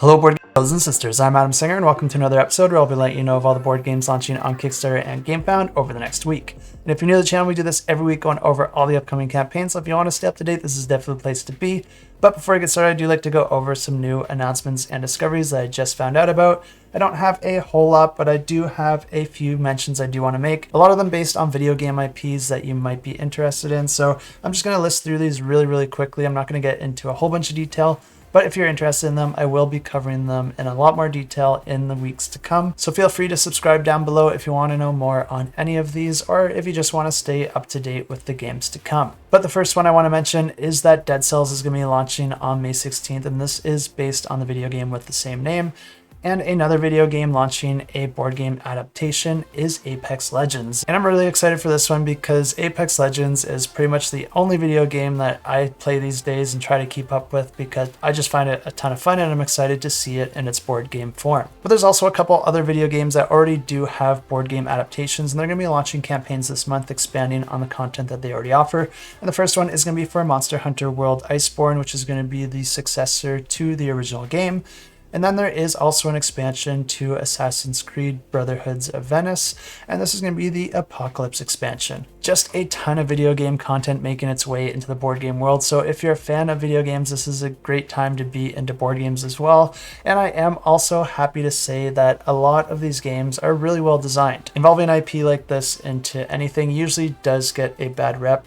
Hello board game brothers and sisters, I'm Adam Singer and welcome to another episode where I'll be letting you know of all the board games launching on Kickstarter and GameFound over the next week. And if you're new to the channel, we do this every week going over all the upcoming campaigns, so if you want to stay up to date, this is definitely the place to be. But before I get started, I do like to go over some new announcements and discoveries that I just found out about. I don't have a whole lot, but I do have a few mentions I do want to make. A lot of them based on video game IPs that you might be interested in, so I'm just going to list through these really quickly. I'm not going to get into a whole bunch of detail, but if you're interested in them, I will be covering them in a lot more detail in the weeks to come. So feel free to subscribe down below if you want to know more on any of these, or if you just want to stay up to date with the games to come. But the first one I want to mention is that Dead Cells is going to be launching on May 16th, and this is based on the video game with the same name. And another video game launching a board game adaptation is Apex Legends. And I'm really excited for this one because Apex Legends is pretty much the only video game that I play these days and try to keep up with because I just find it a ton of fun and I'm excited to see it in its board game form. But there's also a couple other video games that already do have board game adaptations, and they're going to be launching campaigns this month expanding on the content that they already offer. And the first one is going to be for Monster Hunter World Iceborne, which is going to be the successor to the original game. And then there is also an expansion to Assassin's Creed Brotherhoods of Venice, and this is going to be the Apocalypse expansion. Just a ton of video game content making its way into the board game world, so if you're a fan of video games, this is a great time to be into board games as well. And I am also happy to say that a lot of these games are really well designed. Involving IP like this into anything usually does get a bad rep.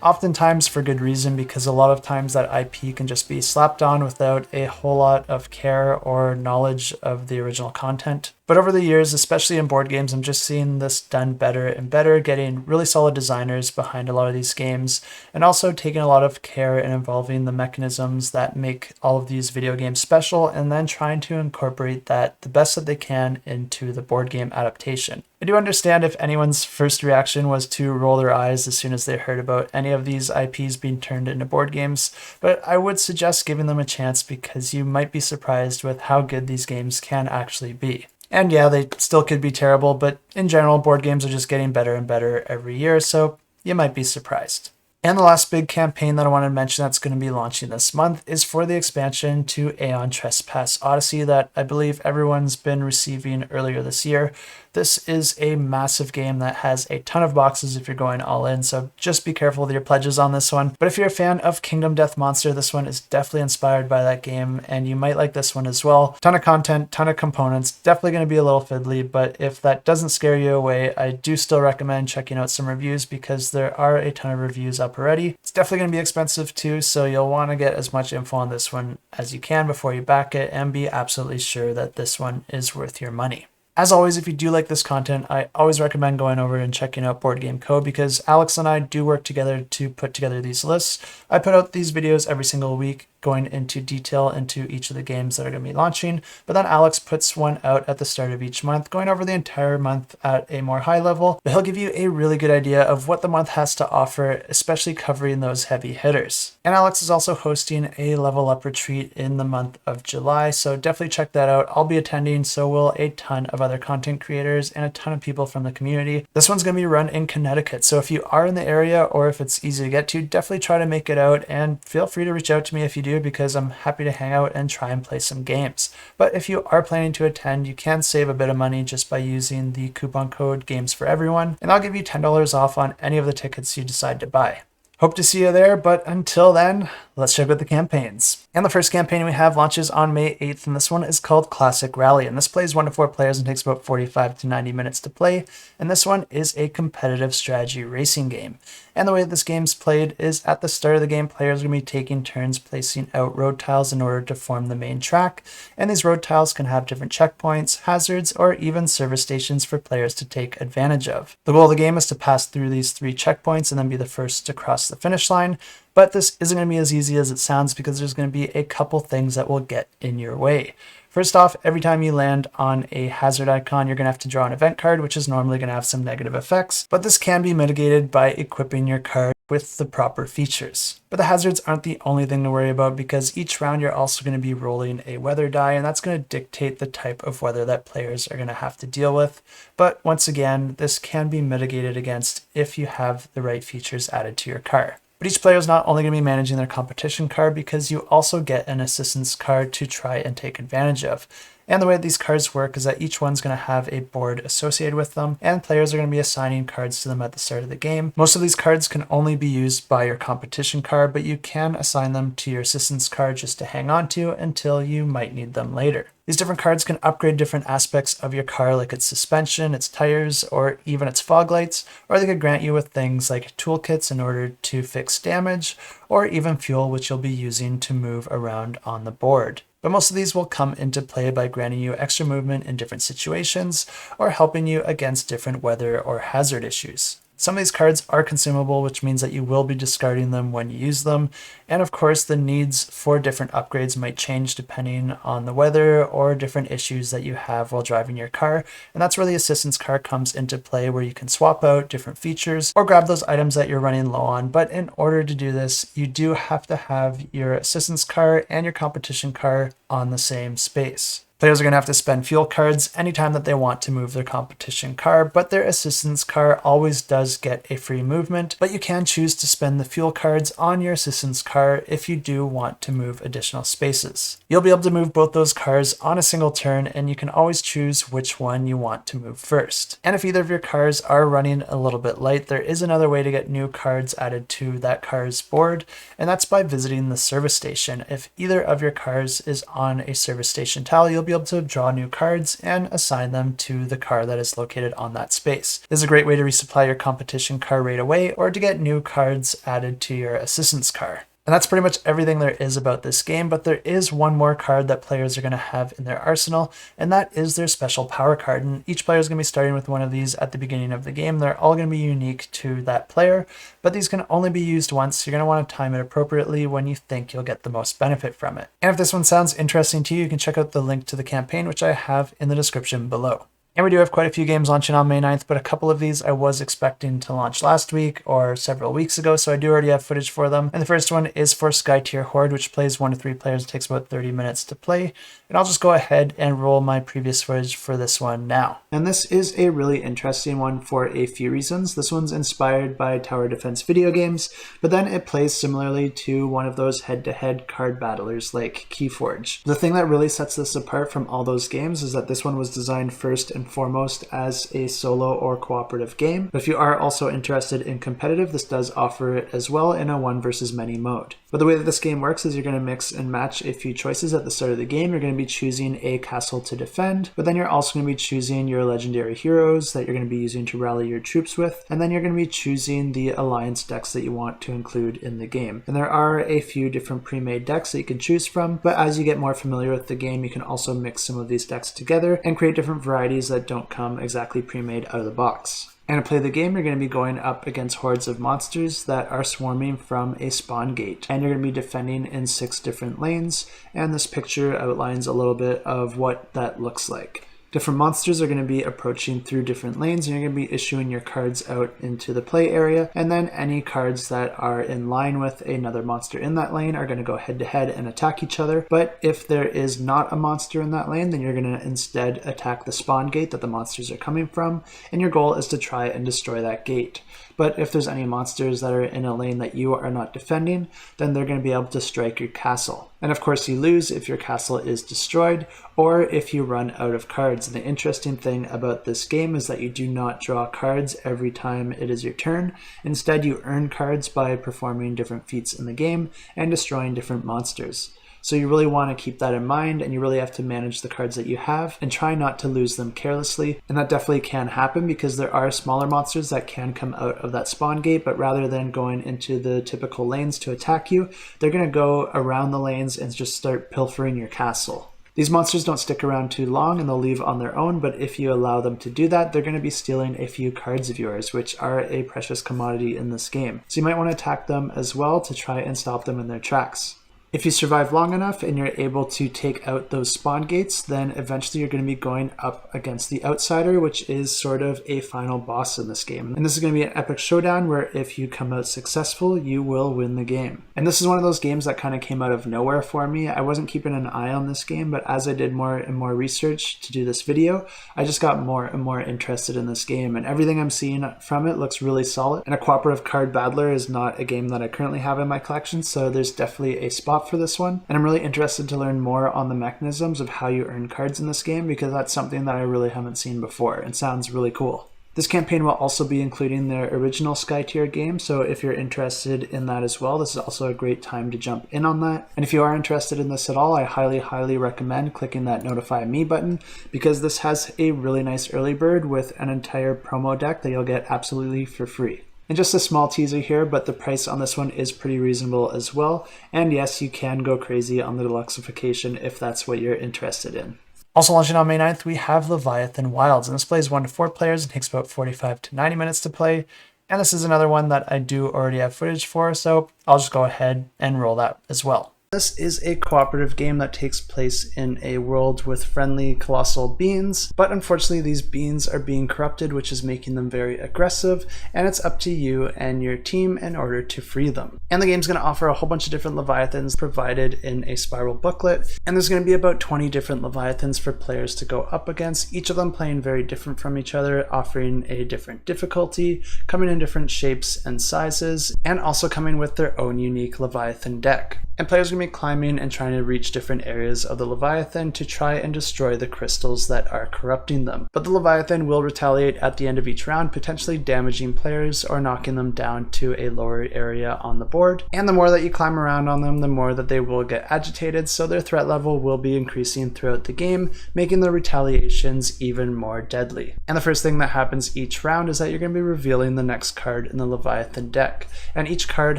Oftentimes for good reason, because a lot of times that IP can just be slapped on without a whole lot of care or knowledge of the original content. But over the years, especially in board games, I'm just seeing this done better and better, getting really solid designers behind a lot of these games, and also taking a lot of care in involving the mechanisms that make all of these video games special, and then trying to incorporate that the best that they can into the board game adaptation. I do understand if anyone's first reaction was to roll their eyes as soon as they heard about any of these IPs being turned into board games, but I would suggest giving them a chance because you might be surprised with how good these games can actually be. And yeah, they still could be terrible, but in general, board games are just getting better and better every year, so you might be surprised. And the last big campaign that I want to mention that's going to be launching this month is for the expansion to Aeon Trespass Odyssey that I believe everyone's been receiving earlier this year. This is a massive game that has a ton of boxes if you're going all in, so just be careful with your pledges on this one. But if you're a fan of Kingdom Death Monster, this one is definitely inspired by that game, and you might like this one as well. Ton of content, ton of components, definitely going to be a little fiddly, but if that doesn't scare you away, I do still recommend checking out some reviews because there are a ton of reviews up already. It's definitely going to be expensive too, so you'll want to get as much info on this one as you can before you back it and be absolutely sure that this one is worth your money. As always, if you do like this content, I always recommend going over and checking out Board Game Co. because Alex and I do work together to put together these lists. I put out these videos every single week, going into detail into each of the games that are going to be launching, but then Alex puts one out at the start of each month, going over the entire month at a more high level, but he'll give you a really good idea of what the month has to offer, especially covering those heavy hitters. And Alex is also hosting a level up retreat in the month of July, so definitely check that out. I'll be attending, so will a ton of other content creators and a ton of people from the community. This one's going to be run in Connecticut, so if you are in the area or if it's easy to get to, definitely try to make it out, and feel free to reach out to me if you do, because I'm happy to hang out and try and play some games. But if you are planning to attend, you can save a bit of money just by using the coupon code Games for Everyone, and I'll give you $10 off on any of the tickets you decide to buy. Hope to see you there, but until then, let's check out the campaigns. And the first campaign we have launches on May 8th, and this one is called Classic Rally, and this plays 1 to 4 players and takes about 45 to 90 minutes to play, and this one is a competitive strategy racing game. And the way this game's played is at the start of the game, players are going to be taking turns placing out road tiles in order to form the main track, and these road tiles can have different checkpoints, hazards, or even service stations for players to take advantage of. The goal of the game is to pass through these 3 checkpoints and then be the first to cross the finish line, but this isn't going to be as easy as it sounds because there's going to be a couple things that will get in your way. First off, every time you land on a hazard icon, you're going to have to draw an event card, which is normally going to have some negative effects, but this can be mitigated by equipping your card with the proper features. But the hazards aren't the only thing to worry about because each round you're also going to be rolling a weather die, and that's going to dictate the type of weather that players are going to have to deal with. But once again, this can be mitigated against if you have the right features added to your car. But each player is not only going to be managing their competition card, because you also get an assistance card to try and take advantage of. And the way these cards work is that each one's going to have a board associated with them, and players are going to be assigning cards to them at the start of the game. Most of these cards can only be used by your competition card, but you can assign them to your assistance card just to hang on to until you might need them later. These different cards can upgrade different aspects of your car, like its suspension, its tires, or even its fog lights, or they could grant you with things like toolkits in order to fix damage, or even fuel, which you'll be using to move around on the board. But most of these will come into play by granting you extra movement in different situations, or helping you against different weather or hazard issues. Some of these cards are consumable, which means that you will be discarding them when you use them. And of course, the needs for different upgrades might change depending on the weather or different issues that you have while driving your car. And that's where the assistance card comes into play, where you can swap out different features or grab those items that you're running low on. But in order to do this, you do have to have your assistance car and your competition car on the same space. Players are going to have to spend fuel cards anytime that they want to move their competition car, but their assistance car always does get a free movement, but you can choose to spend the fuel cards on your assistance car if you do want to move additional spaces. You'll be able to move both those cars on a single turn, and you can always choose which one you want to move first. And if either of your cars are running a little bit light, there is another way to get new cards added to that car's board, and that's by visiting the service station. If either of your cars is on a service station tile, you'll be able to draw new cards and assign them to the car that is located on that space. This is a great way to resupply your competition car right away, or to get new cards added to your assistance car. And that's pretty much everything there is about this game, but there is one more card that players are going to have in their arsenal, and that is their special power card. And each player is going to be starting with one of these at the beginning of the game. They're all going to be unique to that player, but these can only be used once. You're going to want to time it appropriately when you think you'll get the most benefit from it. And if this one sounds interesting to you, you can check out the link to the campaign, which I have in the description below. And we do have quite a few games launching on May 9th, but a couple of these I was expecting to launch last week or several weeks ago, so I do already have footage for them. And the first one is for Skytear Horde, which plays 1 to 3 players. It takes about 30 minutes to play. And I'll just go ahead and roll my previous footage for this one now. And this is a really interesting one for a few reasons. This one's inspired by tower defense video games, but then it plays similarly to one of those head-to-head card battlers like Keyforge. The thing that really sets this apart from all those games is that this one was designed first and foremost as a solo or cooperative game. But if you are also interested in competitive, this does offer it as well in a one versus many mode. But the way that this game works is you're going to mix and match a few choices at the start of the game. You're going to be choosing a castle to defend, but then you're also going to be choosing your legendary heroes that you're going to be using to rally your troops with, and then you're going to be choosing the alliance decks that you want to include in the game. And there are a few different pre-made decks that you can choose from, but as you get more familiar with the game, you can also mix some of these decks together and create different varieties that don't come exactly pre-made out of the box. And to play the game, you're going to be going up against hordes of monsters that are swarming from a spawn gate. And you're going to be defending in 6 different lanes, and this picture outlines a little bit of what that looks like. Different monsters are going to be approaching through different lanes, and you're going to be issuing your cards out into the play area, and then any cards that are in line with another monster in that lane are going to go head to head and attack each other. But if there is not a monster in that lane, then you're going to instead attack the spawn gate that the monsters are coming from, and your goal is to try and destroy that gate. But if there's any monsters that are in a lane that you are not defending, then they're going to be able to strike your castle. And of course you lose if your castle is destroyed or if you run out of cards. And the interesting thing about this game is that you do not draw cards every time it is your turn. Instead, you earn cards by performing different feats in the game and destroying different monsters. So you really want to keep that in mind, and you really have to manage the cards that you have and try not to lose them carelessly. And that definitely can happen because there are smaller monsters that can come out of that spawn gate, but rather than going into the typical lanes to attack you, they're going to go around the lanes and just start pilfering your castle. These monsters don't stick around too long and they'll leave on their own, but if you allow them to do that, they're going to be stealing a few cards of yours, which are a precious commodity in this game. So you might want to attack them as well to try and stop them in their tracks. If you survive long enough and you're able to take out those spawn gates, then eventually you're going to be going up against the Outsider, which is sort of a final boss in this game. And this is going to be an epic showdown where if you come out successful, you will win the game. And this is one of those games that kind of came out of nowhere for me. I wasn't keeping an eye on this game, but as I did more and more research to do this video, I just got more and more interested in this game. And everything I'm seeing from it looks really solid. And a cooperative card battler is not a game that I currently have in my collection, so there's definitely a spot for this one. And I'm really interested to learn more on the mechanisms of how you earn cards in this game, because that's something that I really haven't seen before and sounds really cool. This campaign will also be including their original Skytear game, so if you're interested in that as well, this is also a great time to jump in on that. And if you are interested in this at all, I highly recommend clicking that notify me button, because this has a really nice early bird with an entire promo deck that you'll get absolutely for free. And just a small teaser here, but the price on this one is pretty reasonable as well. And yes, you can go crazy on the deluxeification if that's what you're interested in. Also launching on May 9th, we have Leviathan Wilds, and this plays 1 to 4 players and takes about 45 to 90 minutes to play. And this is another one that I do already have footage for, so I'll just go ahead and roll that as well. This is a cooperative game that takes place in a world with friendly colossal beings, but unfortunately these beings are being corrupted, which is making them very aggressive, and it's up to you and your team in order to free them. And the game's going to offer a whole bunch of different Leviathans provided in a spiral booklet, and there's going to be about 20 different Leviathans for players to go up against, each of them playing very different from each other, offering a different difficulty, coming in different shapes and sizes, and also coming with their own unique Leviathan deck. And players are going to be climbing and trying to reach different areas of the Leviathan to try and destroy the crystals that are corrupting them. But the Leviathan will retaliate at the end of each round, potentially damaging players or knocking them down to a lower area on the board. And the more that you climb around on them, the more that they will get agitated, so their threat level will be increasing throughout the game, making the retaliations even more deadly. And the first thing that happens each round is that you're going to be revealing the next card in the Leviathan deck. And each card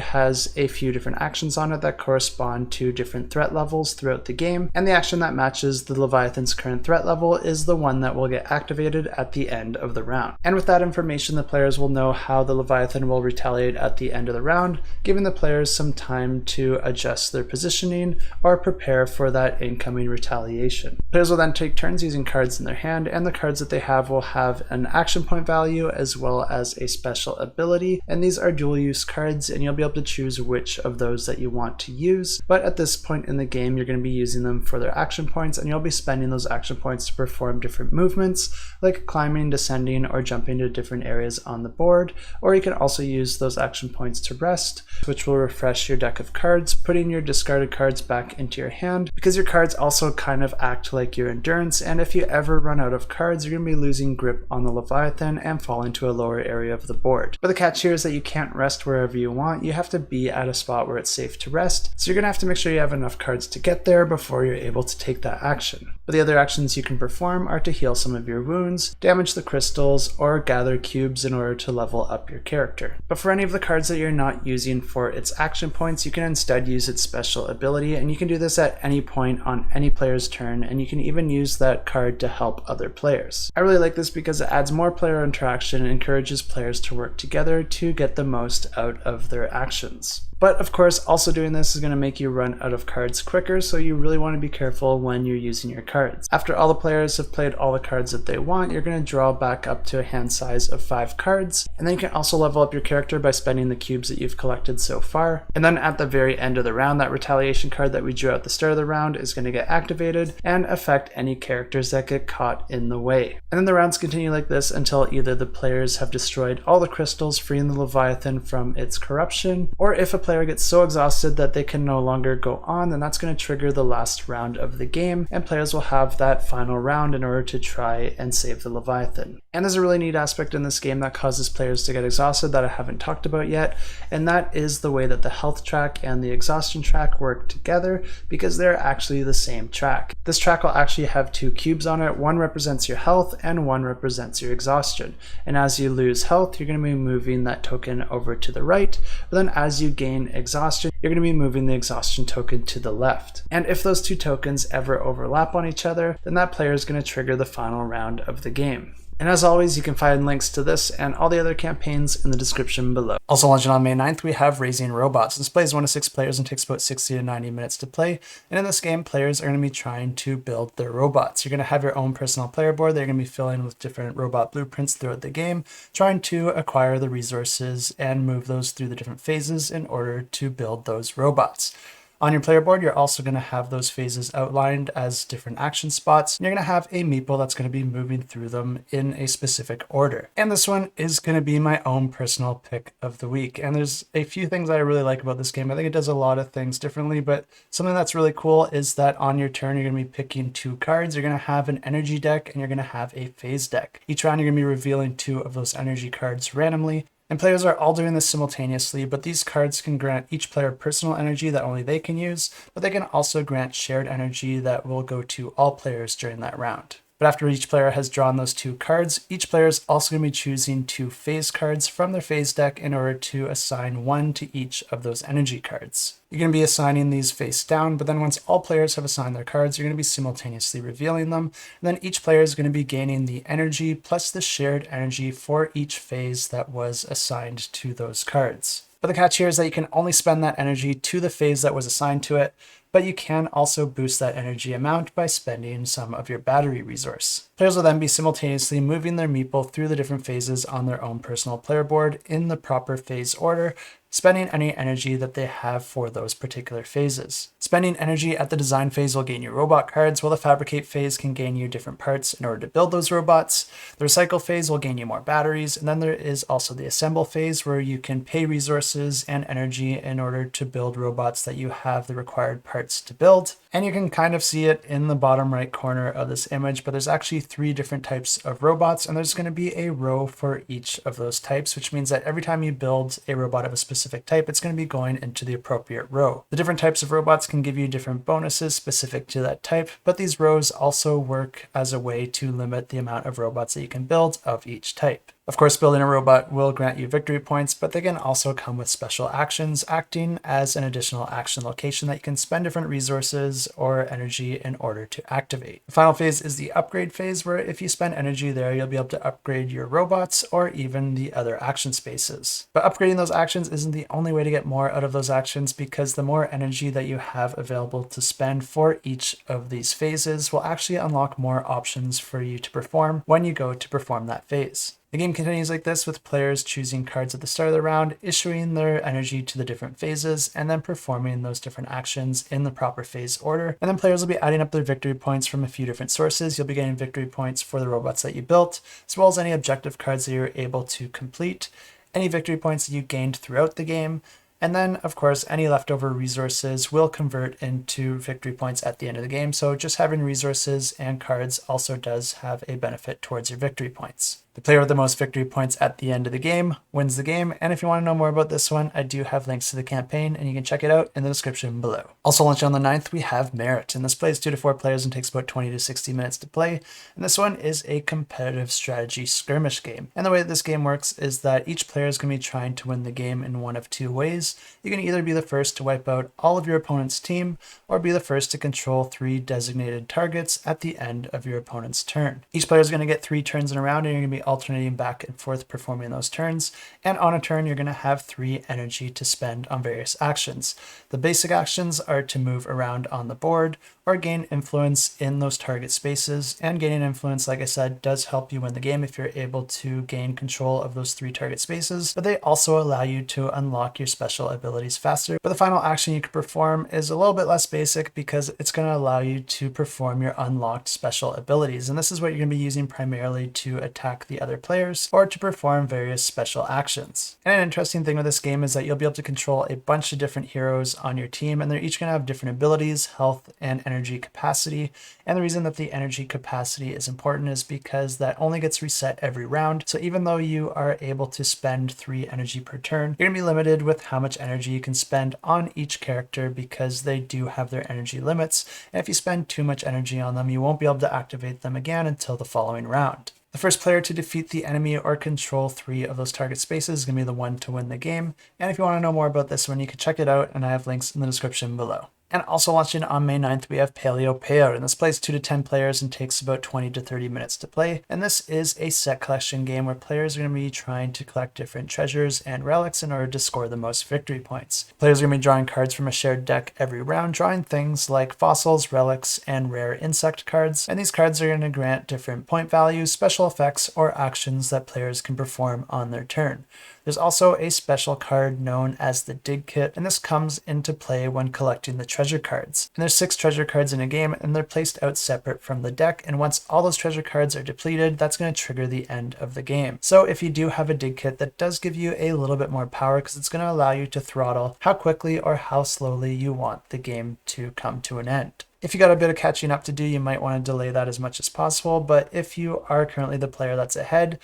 has a few different actions on it that correspond to different threat levels throughout the game, and the action that matches the Leviathan's current threat level is the one that will get activated at the end of the round. And with that information, the players will know how the Leviathan will retaliate at the end of the round, giving the players some time to adjust their positioning or prepare for that incoming retaliation. Players will then take turns using cards in their hand, and the cards that they have will have an action point value as well as a special ability, and these are dual use cards, and you'll be able to choose which of those that you want to use. But at this point in the game, you're going to be using them for their action points, and you'll be spending those action points to perform different movements like climbing, descending, or jumping to different areas on the board. Or you can also use those action points to rest, which will refresh your deck of cards, putting your discarded cards back into your hand, because your cards also kind of act like your endurance, and if you ever run out of cards, you're going to be losing grip on the Leviathan and fall into a lower area of the board. But the catch here is that you can't rest wherever you want. You have to be at a spot where it's safe to rest, so you're going to have to make sure you have enough cards to get there before you're able to take that action. But the other actions you can perform are to heal some of your wounds, damage the crystals, or gather cubes in order to level up your character. But for any of the cards that you're not using for its action points, you can instead use its special ability, and you can do this at any point on any player's turn, and you can even use that card to help other players. I really like this because it adds more player interaction and encourages players to work together to get the most out of their actions. But of course, also doing this is going to make you run out of cards quicker, so you really want to be careful when you're using your cards. After all the players have played all the cards that they want, you're going to draw back up to a hand size of 5 cards, and then you can also level up your character by spending the cubes that you've collected so far. And then at the very end of the round, that retaliation card that we drew at the start of the round is going to get activated and affect any characters that get caught in the way. And then the rounds continue like this until either the players have destroyed all the crystals, freeing the Leviathan from its corruption, or if a player gets so exhausted that they can no longer go on, then that's going to trigger the last round of the game, and players will have that final round in order to try and save the Leviathan. And there's a really neat aspect in this game that causes players to get exhausted that I haven't talked about yet, and that is the way that the health track and the exhaustion track work together, because they're actually the same track. This track will actually have 2 cubes on it. One represents your health and one represents your exhaustion. And as you lose health, you're going to be moving that token over to the right, but then as you gain exhaustion, you're going to be moving the exhaustion token to the left. And if those 2 tokens ever overlap on each other, then that player is going to trigger the final round of the game. And as always, you can find links to this and all the other campaigns in the description below. Also launching on May 9th, we have Raising Robots. This plays 1 to 6 players and takes about 60 to 90 minutes to play. And in this game, players are going to be trying to build their robots. You're going to have your own personal player board that you're going to be filling with different robot blueprints throughout the game, trying to acquire the resources and move those through the different phases in order to build those robots. On your player board, you're also going to have those phases outlined as different action spots. You're going to have a meeple that's going to be moving through them in a specific order. And this one is going to be my own personal pick of the week. And there's a few things I really like about this game. I think it does a lot of things differently, but something that's really cool is that on your turn, you're going to be picking 2 cards. You're going to have an energy deck and you're going to have a phase deck. Each round, you're going to be revealing 2 of those energy cards randomly. And players are all doing this simultaneously, but these cards can grant each player personal energy that only they can use, but they can also grant shared energy that will go to all players during that round. But after each player has drawn those 2 cards, each player is also going to be choosing 2 phase cards from their phase deck in order to assign 1 to each of those energy cards. You're going to be assigning these face down, but then once all players have assigned their cards, you're going to be simultaneously revealing them. And then each player is going to be gaining the energy plus the shared energy for each phase that was assigned to those cards. But the catch here is that you can only spend that energy to the phase that was assigned to it, but you can also boost that energy amount by spending some of your battery resource. Players will then be simultaneously moving their meeple through the different phases on their own personal player board in the proper phase order, spending any energy that they have for those particular phases. Spending energy at the design phase will gain you robot cards, while the fabricate phase can gain you different parts in order to build those robots. The recycle phase will gain you more batteries, and then there is also the assemble phase where you can pay resources and energy in order to build robots that you have the required parts to build. And you can kind of see it in the bottom right corner of this image, but there's actually 3 different types of robots, and there's going to be a row for each of those types, which means that every time you build a robot of a specific type, it's going to be going into the appropriate row. The different types of robots can give you different bonuses specific to that type, but these rows also work as a way to limit the amount of robots that you can build of each type. Of course, building a robot will grant you victory points, but they can also come with special actions, acting as an additional action location that you can spend different resources or energy in order to activate. The final phase is the upgrade phase, where if you spend energy there, you'll be able to upgrade your robots or even the other action spaces. But upgrading those actions isn't the only way to get more out of those actions, because the more energy that you have available to spend for each of these phases will actually unlock more options for you to perform when you go to perform that phase. The game continues like this, with players choosing cards at the start of the round, issuing their energy to the different phases, and then performing those different actions in the proper phase order. And then players will be adding up their victory points from a few different sources. You'll be getting victory points for the robots that you built, as well as any objective cards that you're able to complete, any victory points that you gained throughout the game, and then, of course, any leftover resources will convert into victory points at the end of the game. So just having resources and cards also does have a benefit towards your victory points. The player with the most victory points at the end of the game wins the game. And if you want to know more about this one, I do have links to the campaign and you can check it out in the description below. Also launching on the 9th, we have Merit. And this plays 2 to 4 players and takes about 20 to 60 minutes to play. And this one is a competitive strategy skirmish game. And the way that this game works is that each player is going to be trying to win the game in one of 2 ways. You can either be the first to wipe out all of your opponent's team, or be the first to control 3 designated targets at the end of your opponent's turn. Each player is going to get 3 turns in a round, and you're going to be alternating back and forth performing those turns. And on a turn, you're going to have 3 energy to spend on various actions. The basic actions are to move around on the board or gain influence in those target spaces. And gaining influence, like I said, does help you win the game if you're able to gain control of those 3 target spaces, but they also allow you to unlock your special abilities faster. But the final action you can perform is a little bit less basic, because it's going to allow you to perform your unlocked special abilities. And this is what you're going to be using primarily to attack the other players or to perform various special actions. And an interesting thing with this game is that you'll be able to control a bunch of different heroes on your team, and they're each going to have different abilities, health, and energy capacity. And the reason that the energy capacity is important is because that only gets reset every round. So even though you are able to spend 3 energy per turn, you're going to be limited with how much energy you can spend on each character, because they do have their energy limits. And if you spend too much energy on them, you won't be able to activate them again until the following round. The first player to defeat the enemy or control 3 of those target spaces is going to be the one to win the game. And if you want to know more about this one, you can check it out, and I have links in the description below. And also launching on May 9th, we have Paleo Payout, and this plays 2 to 10 players and takes about 20 to 30 minutes to play. And this is a set collection game where players are going to be trying to collect different treasures and relics in order to score the most victory points. Players are going to be drawing cards from a shared deck every round, drawing things like fossils, relics, and rare insect cards. And these cards are going to grant different point values, special effects, or actions that players can perform on their turn. There's also a special card known as the Dig Kit, and this comes into play when collecting the treasure cards. And there's 6 treasure cards in a game, and they're placed out separate from the deck, and once all those treasure cards are depleted, that's going to trigger the end of the game. So if you do have a Dig Kit, that does give you a little bit more power because it's going to allow you to throttle how quickly or how slowly you want the game to come to an end. If you got a bit of catching up to do, you might want to delay that as much as possible, but if you are currently the player that's ahead,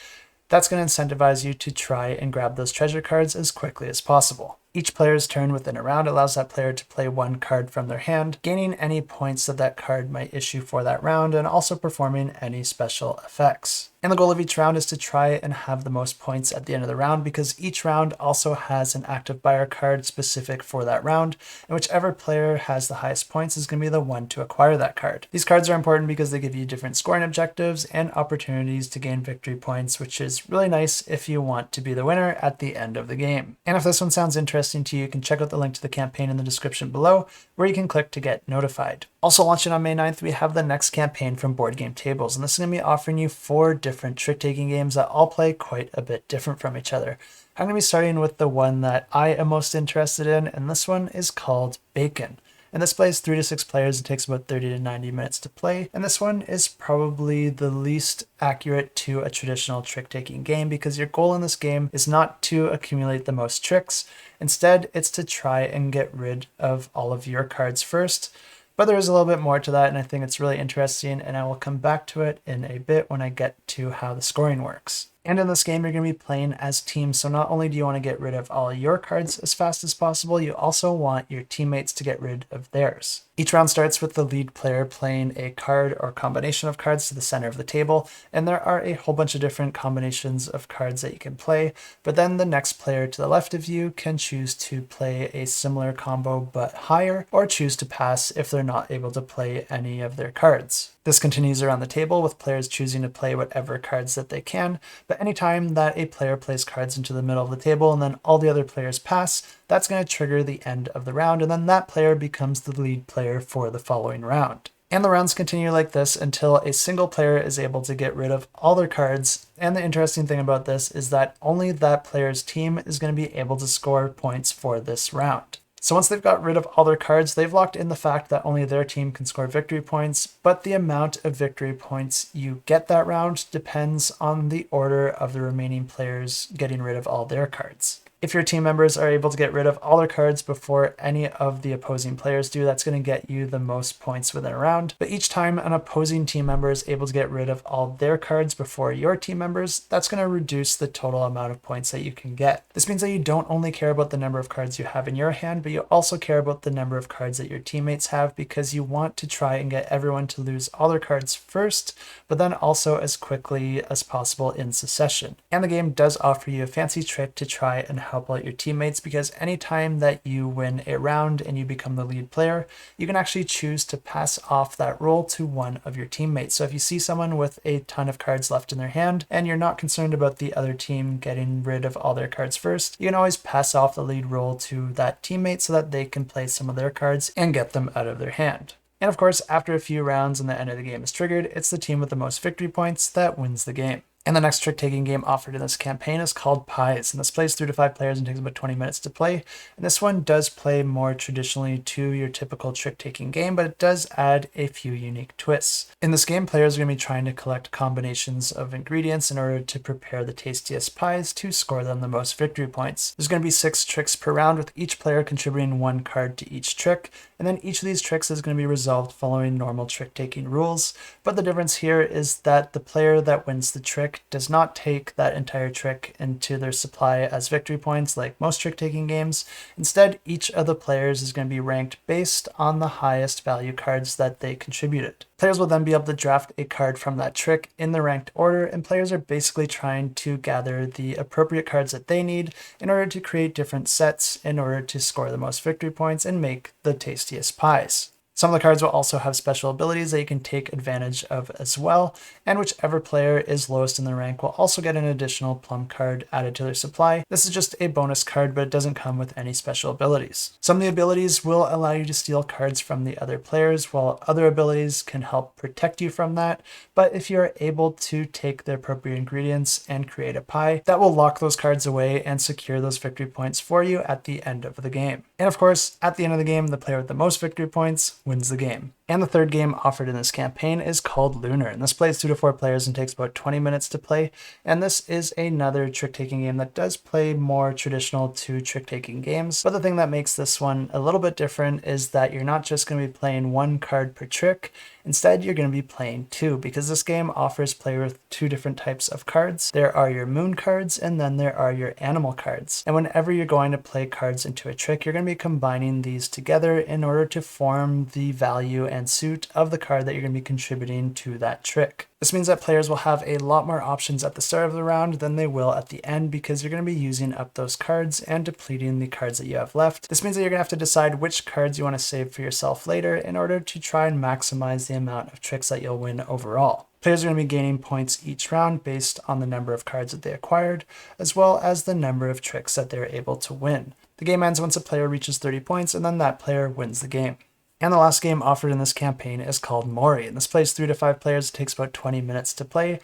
that's going to incentivize you to try and grab those treasure cards as quickly as possible. Each player's turn within a round allows that player to play 1 card from their hand, gaining any points that that card might issue for that round and also performing any special effects. And the goal of each round is to try and have the most points at the end of the round because each round also has an active buyer card specific for that round, and whichever player has the highest points is going to be the one to acquire that card. These cards are important because they give you different scoring objectives and opportunities to gain victory points, which is really nice if you want to be the winner at the end of the game. And if this one sounds interesting to you, you can check out the link to the campaign in the description below, where you can click to get notified. Also launching on May 9th, we have the next campaign from Board Game Tables, and this is going to be offering you 4 different trick-taking games that all play quite a bit different from each other. I'm going to be starting with the one that I am most interested in, and this one is called Bacon. And this plays 3 to 6 players and takes about 30 to 90 minutes to play. And this one is probably the least accurate to a traditional trick-taking game because your goal in this game is not to accumulate the most tricks. Instead, it's to try and get rid of all of your cards first. But there is a little bit more to that, and I think it's really interesting, and I will come back to it in a bit when I get to how the scoring works. And in this game, you're going to be playing as teams, so not only do you want to get rid of all your cards as fast as possible, you also want your teammates to get rid of theirs. Each round starts with the lead player playing a card or combination of cards to the center of the table, and there are a whole bunch of different combinations of cards that you can play, but then the next player to the left of you can choose to play a similar combo but higher, or choose to pass if they're not able to play any of their cards. This continues around the table with players choosing to play whatever cards that they can, but anytime that a player plays cards into the middle of the table and then all the other players pass, that's going to trigger the end of the round, and then that player becomes the lead player for the following round. And the rounds continue like this until a single player is able to get rid of all their cards, and the interesting thing about this is that only that player's team is going to be able to score points for this round. So once they've got rid of all their cards, they've locked in the fact that only their team can score victory points, but the amount of victory points you get that round depends on the order of the remaining players getting rid of all their cards. If your team members are able to get rid of all their cards before any of the opposing players do, that's going to get you the most points within a round. But each time an opposing team member is able to get rid of all their cards before your team members, that's going to reduce the total amount of points that you can get. This means that you don't only care about the number of cards you have in your hand, but you also care about the number of cards that your teammates have, because you want to try and get everyone to lose all their cards first, but then also as quickly as possible in succession. And the game does offer you a fancy trick to try and help out your teammates, because anytime that you win a round and you become the lead player, you can actually choose to pass off that role to one of your teammates. So if you see someone with a ton of cards left in their hand and you're not concerned about the other team getting rid of all their cards first, you can always pass off the lead role to that teammate so that they can play some of their cards and get them out of their hand. And of course, after a few rounds and the end of the game is triggered, it's the team with the most victory points that wins the game. And the next trick-taking game offered in this campaign is called Pies, and this plays 3 to 5 players and takes about 20 minutes to play. And this one does play more traditionally to your typical trick-taking game, but it does add a few unique twists. In this game, players are going to be trying to collect combinations of ingredients in order to prepare the tastiest pies to score them the most victory points. There's going to be 6 tricks per round, with each player contributing 1 card to each trick, and then each of these tricks is going to be resolved following normal trick-taking rules. But the difference here is that the player that wins the trick trick does not take that entire trick into their supply as victory points like most trick-taking games. Instead, each of the players is going to be ranked based on the highest value cards that they contributed. Players will then be able to draft a card from that trick in the ranked order, and players are basically trying to gather the appropriate cards that they need in order to create different sets in order to score the most victory points and make the tastiest pies. Some of the cards will also have special abilities that you can take advantage of as well, and whichever player is lowest in the rank will also get an additional plum card added to their supply. This is just a bonus card, but it doesn't come with any special abilities. Some of the abilities will allow you to steal cards from the other players, while other abilities can help protect you from that. But if you're able to take the appropriate ingredients and create a pie, that will lock those cards away and secure those victory points for you at the end of the game. And of course, at the end of the game, the player with the most victory points wins the game. And the third game offered in this campaign is called Lunar, and this plays 2 to 4 players and takes about 20 minutes to play. And this is another trick-taking game that does play more traditional to trick-taking games. But the thing that makes this one a little bit different is that you're not just going to be playing 1 card per trick. Instead, you're going to be playing 2, because this game offers player with 2 different types of cards. There are your moon cards, and then there are your animal cards. And whenever you're going to play cards into a trick, you're going to be combining these together in order to form the value and suit of the card that you're going to be contributing to that trick. This means that players will have a lot more options at the start of the round than they will at the end, because you're going to be using up those cards and depleting the cards that you have left. This means that you're going to have to decide which cards you want to save for yourself later in order to try and maximize the amount of tricks that you'll win overall. Players are going to be gaining points each round based on the number of cards that they acquired, as well as the number of tricks that they're able to win. The game ends once a player reaches 30 points, and then that player wins the game. And the last game offered in this campaign is called Mori, and this plays 3 to 5 players. It takes about 20 minutes to play,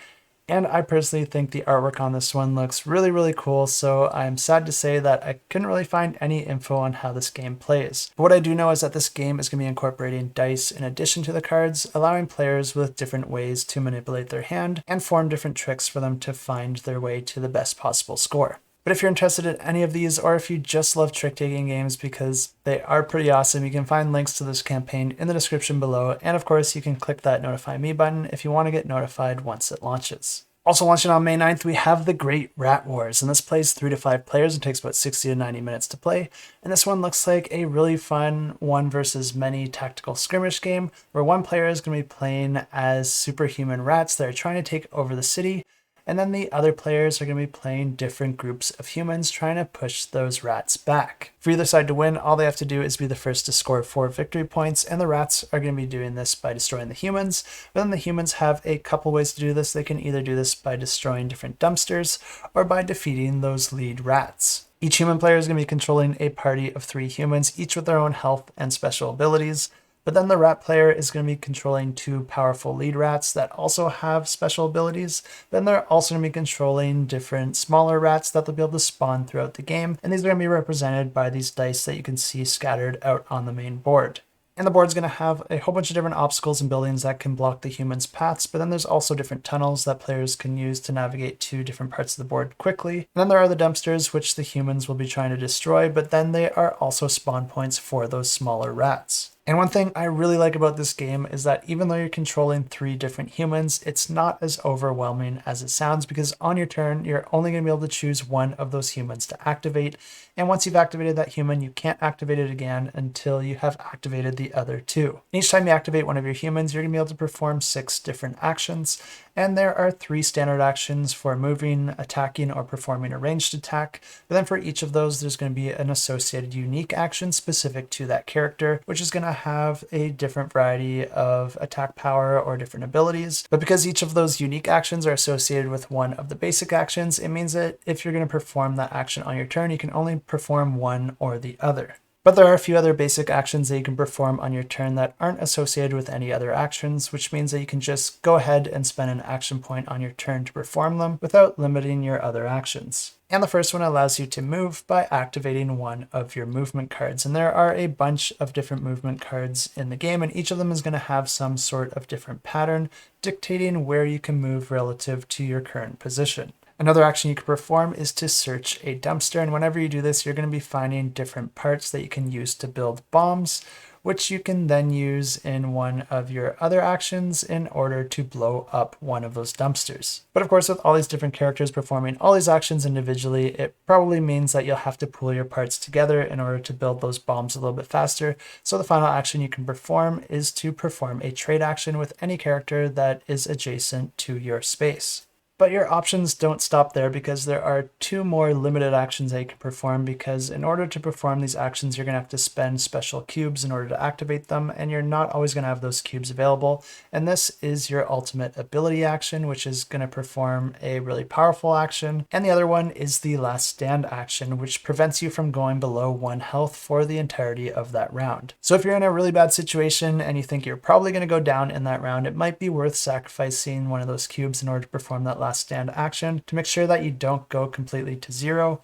and I personally think the artwork on this one looks really cool, so I'm sad to say that I couldn't really find any info on how this game plays. But what I do know is that this game is going to be incorporating dice in addition to the cards, allowing players with different ways to manipulate their hand and form different tricks for them to find their way to the best possible score. But if you're interested in any of these, or if you just love trick-taking games because they are pretty awesome, you can find links to this campaign in the description below. And of course, you can click that notify me button if you want to get notified once it launches. Also launching on May 9th, we have the Great Rat Wars, and this plays 3 to 5 players and takes about 60 to 90 minutes to play. And this one looks like a really fun one versus many tactical skirmish game, where one player is going to be playing as superhuman rats that are trying to take over the city. And then the other players are going to be playing different groups of humans trying to push those rats back. For either side to win, all they have to do is be the first to score 4 victory points, and the rats are going to be doing this by destroying the humans. But then the humans have a couple ways to do this. They can either do this by destroying different dumpsters or by defeating those lead rats. Each human player is going to be controlling a party of 3 humans, each with their own health and special abilities. But then the rat player is going to be controlling 2 powerful lead rats that also have special abilities. Then they're also going to be controlling different smaller rats that they'll be able to spawn throughout the game. And these are going to be represented by these dice that you can see scattered out on the main board. And the board's going to have a whole bunch of different obstacles and buildings that can block the humans' paths, but then there's also different tunnels that players can use to navigate to different parts of the board quickly. And then there are the dumpsters, which the humans will be trying to destroy, but then they are also spawn points for those smaller rats. And one thing I really like about this game is that even though you're controlling 3 different humans, it's not as overwhelming as it sounds, because on your turn, you're only going to be able to choose one of those humans to activate. And once you've activated that human, you can't activate it again until you have activated the other 2. Each time you activate one of your humans, you're going to be able to perform 6 different actions. And there are 3 standard actions for moving, attacking, or performing a ranged attack. But then for each of those, there's going to be an associated unique action specific to that character, which is going to have a different variety of attack power or different abilities. But because each of those unique actions are associated with one of the basic actions, it means that if you're going to perform that action on your turn, you can only perform one or the other. But there are a few other basic actions that you can perform on your turn that aren't associated with any other actions, which means that you can just go ahead and spend an action point on your turn to perform them without limiting your other actions. And the first one allows you to move by activating one of your movement cards. And there are a bunch of different movement cards in the game, and each of them is going to have some sort of different pattern dictating where you can move relative to your current position. Another action you can perform is to search a dumpster, and whenever you do this, you're going to be finding different parts that you can use to build bombs, which you can then use in one of your other actions in order to blow up one of those dumpsters. But of course, with all these different characters performing all these actions individually, it probably means that you'll have to pool your parts together in order to build those bombs a little bit faster. So the final action you can perform is to perform a trade action with any character that is adjacent to your space. But your options don't stop there, because there are two more limited actions that you can perform, because in order to perform these actions, you're going to have to spend special cubes in order to activate them, and you're not always going to have those cubes available. And this is your ultimate ability action, which is going to perform a really powerful action. And the other one is the last stand action, which prevents you from going below 1 health for the entirety of that round. So if you're in a really bad situation and you think you're probably going to go down in that round, it might be worth sacrificing one of those cubes in order to perform that last stand action to make sure that you don't go completely to zero,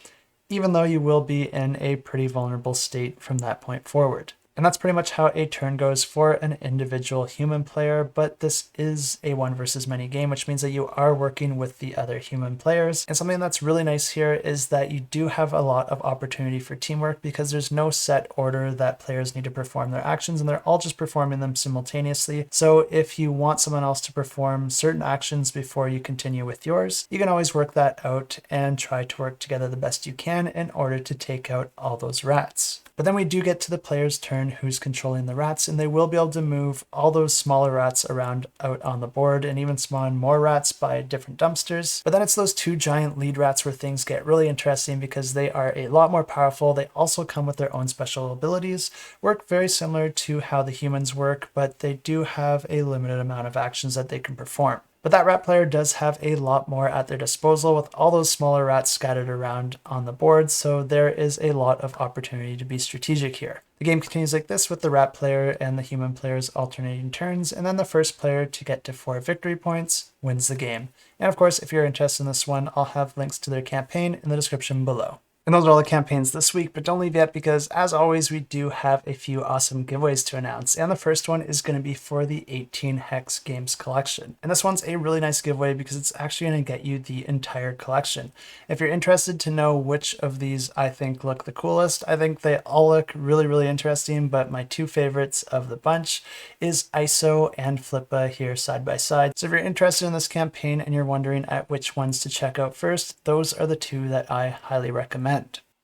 even though you will be in a pretty vulnerable state from that point forward. And that's pretty much how a turn goes for an individual human player, but this is a 1 versus many game, which means that you are working with the other human players. And something that's really nice here is that you do have a lot of opportunity for teamwork, because there's no set order that players need to perform their actions, and they're all just performing them simultaneously. So if you want someone else to perform certain actions before you continue with yours, you can always work that out and try to work together the best you can in order to take out all those rats. But then we do get to the player's turn who's controlling the rats, and they will be able to move all those smaller rats around out on the board and even spawn more rats by different dumpsters. But then it's those 2 giant lead rats where things get really interesting, because they are a lot more powerful. They also come with their own special abilities, work very similar to how the humans work, but they do have a limited amount of actions that they can perform. But that rat player does have a lot more at their disposal with all those smaller rats scattered around on the board, so there is a lot of opportunity to be strategic here. The game continues like this, with the rat player and the human players alternating turns, and then the first player to get to 4 victory points wins the game. And of course, if you're interested in this one, I'll have links to their campaign in the description below. And those are all the campaigns this week, but don't leave yet, because as always, we do have a few awesome giveaways to announce. And the first one is going to be for the 18 Hex Games Collection. And this one's a really nice giveaway because it's actually going to get you the entire collection. If you're interested to know which of these I think look the coolest, I think they all look really, really interesting, but my 2 favorites of the bunch is ISO and Flippa here side by side. So if you're interested in this campaign and you're wondering at which ones to check out first, those are the 2 that I highly recommend.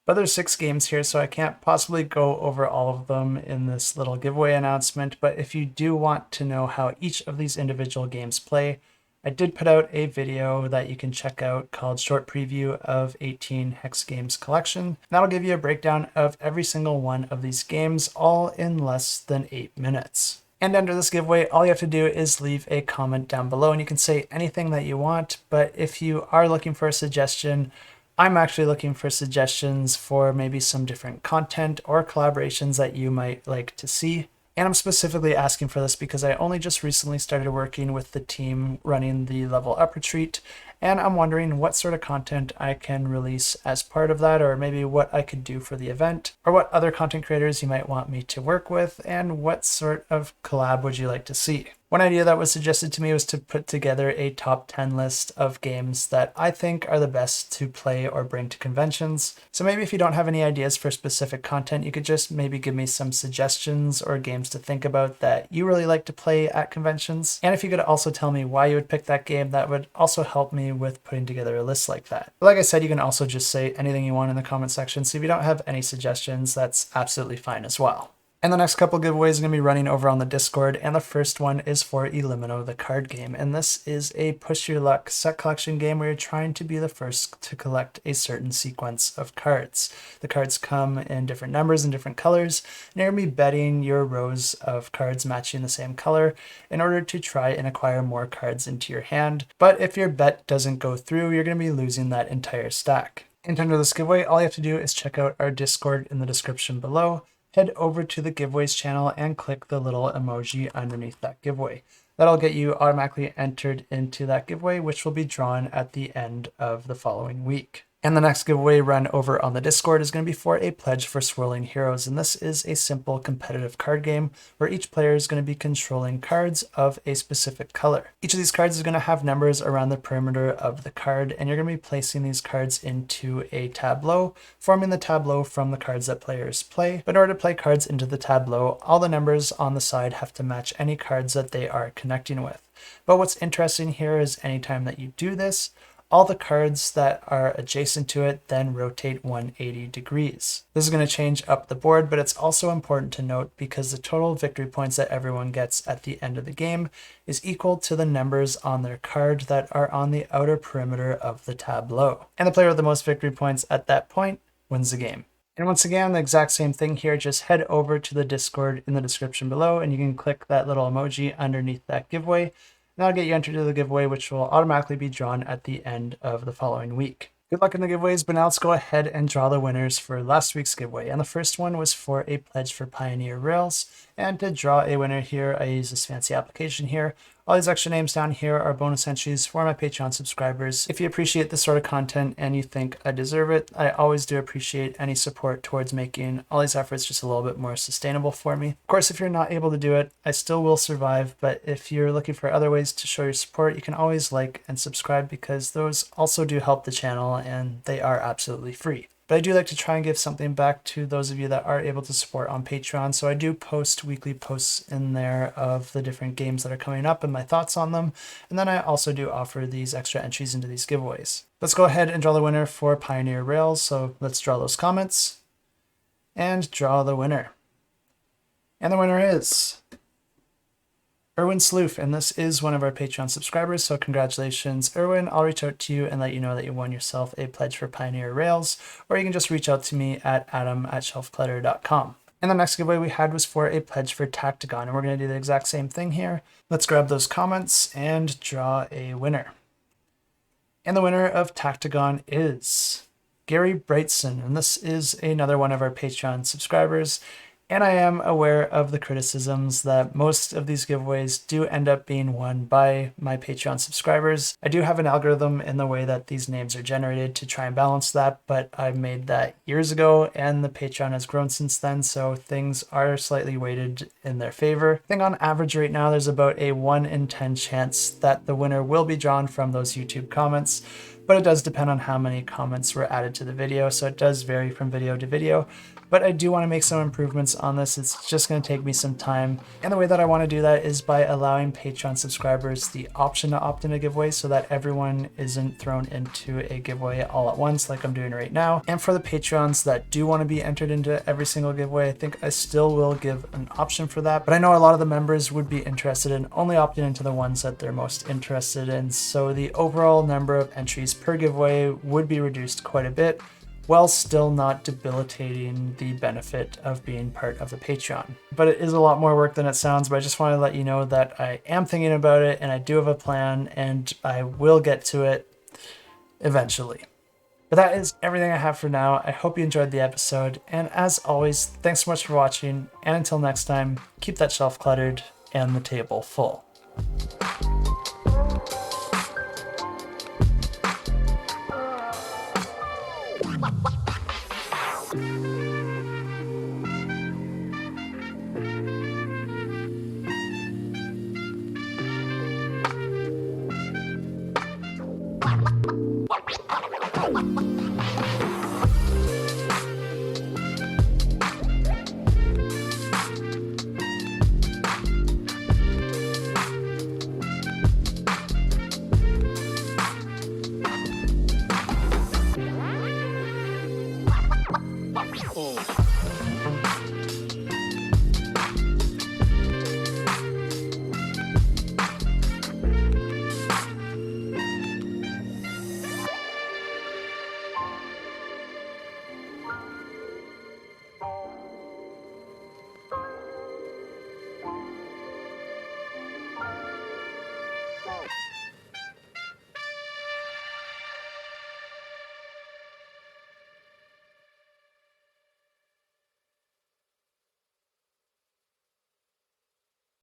But there's 6 games here, so I can't possibly go over all of them in this little giveaway announcement. But if you do want to know how each of these individual games play, I did put out a video that you can check out called Short Preview of 18 Hex Games Collection. That'll give you a breakdown of every single one of these games, all in less than 8 minutes. And under this giveaway, all you have to do is leave a comment down below, and you can say anything that you want. But if you are looking for a suggestion, I'm actually looking for suggestions for maybe some different content or collaborations that you might like to see. And I'm specifically asking for this because I only just recently started working with the team running the Level Up Retreat, and I'm wondering what sort of content I can release as part of that, or maybe what I could do for the event, or what other content creators you might want me to work with, and what sort of collab would you like to see. One idea that was suggested to me was to put together a top 10 list of games that I think are the best to play or bring to conventions. So maybe if you don't have any ideas for specific content, you could just maybe give me some suggestions or games to think about that you really like to play at conventions. And if you could also tell me why you would pick that game, that would also help me with putting together a list like that. But like I said, you can also just say anything you want in the comment section. So if you don't have any suggestions, that's absolutely fine as well. And the next couple giveaways are going to be running over on the Discord, and the first one is for Elimino, the card game. And this is a push your luck set collection game where you're trying to be the first to collect a certain sequence of cards. The cards come in different numbers and different colors, and you're going to be betting your rows of cards matching the same color in order to try and acquire more cards into your hand. But if your bet doesn't go through, you're going to be losing that entire stack. And to enter this giveaway, all you have to do is check out our Discord in the description below. Head over to the giveaways channel and click the little emoji underneath that giveaway. That'll get you automatically entered into that giveaway, which will be drawn at the end of the following week. And the next giveaway run over on the Discord is going to be for a pledge for Swirling Heroes, and this is a simple competitive card game where each player is going to be controlling cards of a specific color. Each of these cards is going to have numbers around the perimeter of the card, and you're going to be placing these cards into a tableau, forming the tableau from the cards that players play. But in order to play cards into the tableau, all the numbers on the side have to match any cards that they are connecting with. But what's interesting here is anytime that you do this, all the cards that are adjacent to it then rotate 180 degrees. This is going to change up the board, but it's also important to note because the total victory points that everyone gets at the end of the game is equal to the numbers on their card that are on the outer perimeter of the tableau. And the player with the most victory points at that point wins the game. And once again, the exact same thing here, just head over to the Discord in the description below and you can click that little emoji underneath that giveaway. That'll get you entered to the giveaway, which will automatically be drawn at the end of the following week. Good luck in the giveaways, but now let's go ahead and draw the winners for last week's giveaway. And the first one was for a pledge for Pioneer Rails. And to draw a winner here, I use this fancy application here. All these extra names down here are bonus entries for my Patreon subscribers. If you appreciate this sort of content and you think I deserve it, I always do appreciate any support towards making all these efforts just a little bit more sustainable for me. Of course, if you're not able to do it, I still will survive, but if you're looking for other ways to show your support, you can always like and subscribe because those also do help the channel and they are absolutely free. But I do like to try and give something back to those of you that are able to support on Patreon. So I do post weekly posts in there of the different games that are coming up and my thoughts on them. And then I also do offer these extra entries into these giveaways. Let's go ahead and draw the winner for Pioneer Rails. So let's draw those comments and draw the winner. And the winner is Erwin Sloof, and this is one of our Patreon subscribers, so congratulations, Erwin. I'll reach out to you and let you know that you won yourself a pledge for Pioneer Rails, or you can just reach out to me at adam@shelfclutter.com. And the next giveaway we had was for a pledge for Tactigon, and we're going to do the exact same thing here. Let's grab those comments and draw a winner. And the winner of Tactigon is Gary Brightson, and this is another one of our Patreon subscribers. And I am aware of the criticisms that most of these giveaways do end up being won by my Patreon subscribers. I do have an algorithm in the way that these names are generated to try and balance that, but I made that years ago and the Patreon has grown since then, so things are slightly weighted in their favor. I think on average right now there's about a 1 in 10 chance that the winner will be drawn from those YouTube comments, but it does depend on how many comments were added to the video, so it does vary from video to video. But I do want to make some improvements on this. It's just going to take me some time. And the way that I want to do that is by allowing Patreon subscribers the option to opt in a giveaway so that everyone isn't thrown into a giveaway all at once like I'm doing right now. And for the Patreons that do want to be entered into every single giveaway, I think I still will give an option for that. But I know a lot of the members would be interested in only opting into the ones that they're most interested in. So the overall number of entries per giveaway would be reduced quite a bit, while still not debilitating the benefit of being part of the Patreon. But it is a lot more work than it sounds, but I just want to let you know that I am thinking about it and I do have a plan and I will get to it eventually. But that is everything I have for now. I hope you enjoyed the episode, and as always, thanks so much for watching, and until next time, keep that shelf cluttered and the table full.